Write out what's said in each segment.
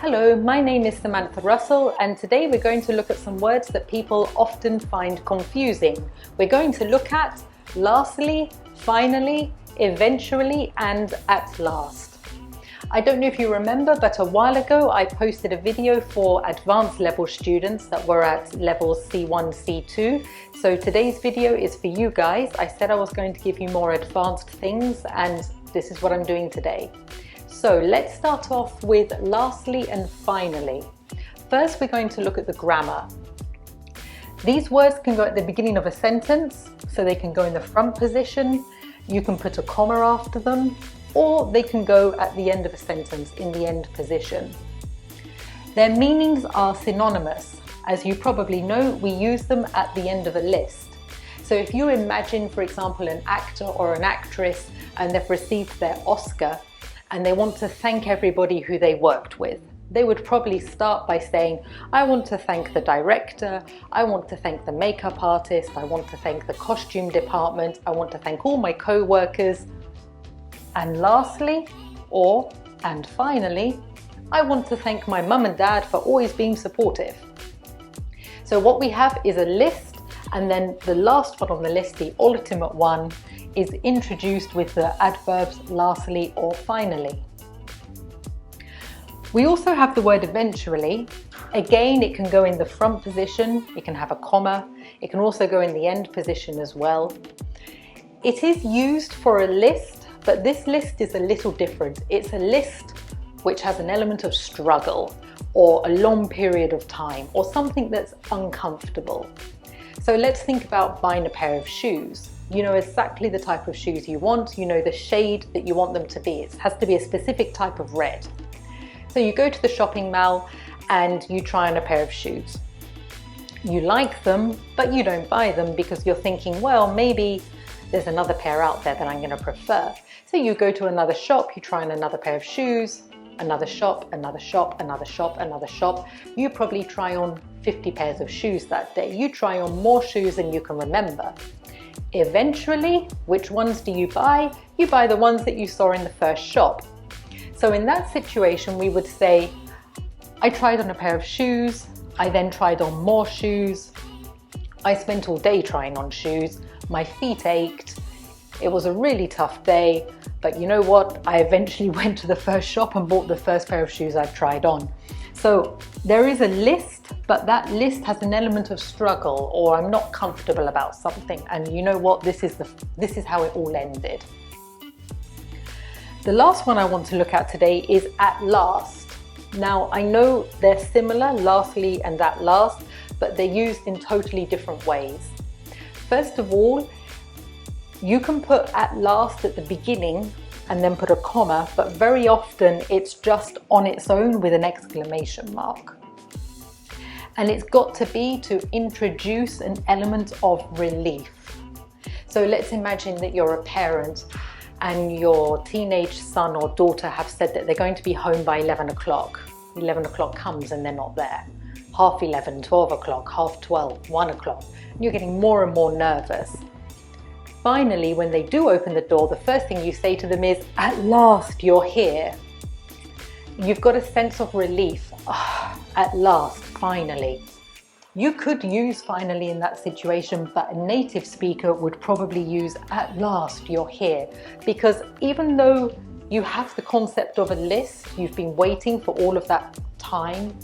Hello, my name is Samantha Russell, and today we're going to look at some words that people often find confusing. We're going to look at lastly, finally, eventually, and at last. I don't know if you remember, but a while ago I posted a video for advanced level students that were at levels C1, C2. So today's video is for you guys. I said I was going to give you more advanced things, and this is what I'm doing today. So let's start off with lastly and finally. First, we're going to look at the grammar. These words can go at the beginning of a sentence, so they can go in the front position. You can put a comma after them, or they can go at the end of a sentence in the end position. Their meanings are synonymous. As you probably know, we use them at the end of a list. So if you imagine, for example, an actor or an actress and they've received their Oscar, and they want to thank everybody who they worked with, they would probably start by saying, I want to thank the director, I want to thank the makeup artist, I want to thank the costume department, I want to thank all my co-workers, and lastly, and finally, I want to thank my mum and dad for always being supportive. So what we have is a list, and then the last one on the list, the ultimate one, is introduced with the adverbs lastly or finally. We also have the word eventually. Again, it can go in the front position, it can have a comma, it can also go in the end position as well. It is used for a list, but this list is a little different. It's a list which has an element of struggle or a long period of time or something that's uncomfortable. So let's think about buying a pair of shoes. You know exactly the type of shoes you want, you know the shade that you want them to be. It has to be a specific type of red. So you go to the shopping mall and you try on a pair of shoes. You like them, but you don't buy them because you're thinking, well, maybe there's another pair out there that I'm going to prefer. So you go to another shop, you try on another pair of shoes, another shop, another shop, another shop, another shop. You probably try on 50 pairs of shoes that day. You try on more shoes than you can remember. Eventually, which ones do you buy? You buy the ones that you saw in the first shop. So in that situation, we would say, I tried on a pair of shoes, I then tried on more shoes, I spent all day trying on shoes, my feet ached, it was a really tough day, but you know what? I eventually went to the first shop and bought the first pair of shoes I've tried on. So there is a list, but that list has an element of struggle, or I'm not comfortable about something. And you know what? This is how it all ended. The last one I want to look at today is at last. Now, I know they're similar, lastly and at last, but they're used in totally different ways. First of all, you can put at last at the beginning and then put a comma, but very often it's just on its own with an exclamation mark. And it's got to be to introduce an element of relief. So let's imagine that you're a parent and your teenage son or daughter have said that they're going to be home by 11 o'clock. 11 o'clock comes and they're not there. Half 11, 12 o'clock, half 12, 1 o'clock. And you're getting more and more nervous. Finally, when they do open the door, the first thing you say to them is, at last you're here. You've got a sense of relief. Oh, at last, finally. You could use finally in that situation, but a native speaker would probably use at last you're here. Because even though you have the concept of a list, you've been waiting for all of that time,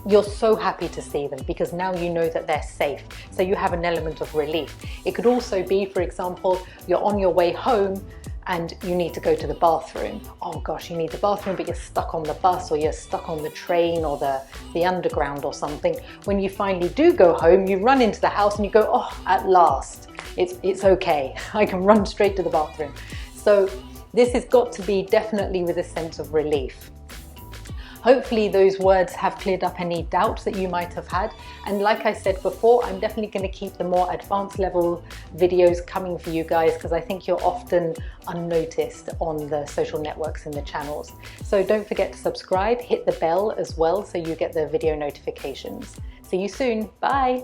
you're so happy to see them because now you know that they're safe. So you have an element of relief. It could also be, for example, you're on your way home and you need to go to the bathroom. Oh gosh, you need the bathroom, but you're stuck on the bus or you're stuck on the train or the underground or something. When you finally do go home, you run into the house and you go, oh, at last, it's okay. I can run straight to the bathroom. So this has got to be definitely with a sense of relief. Hopefully those words have cleared up any doubts that you might have had. And like I said before, I'm definitely going to keep the more advanced level videos coming for you guys because I think you're often unnoticed on the social networks and the channels. So don't forget to subscribe, hit the bell as well so you get the video notifications. See you soon. Bye.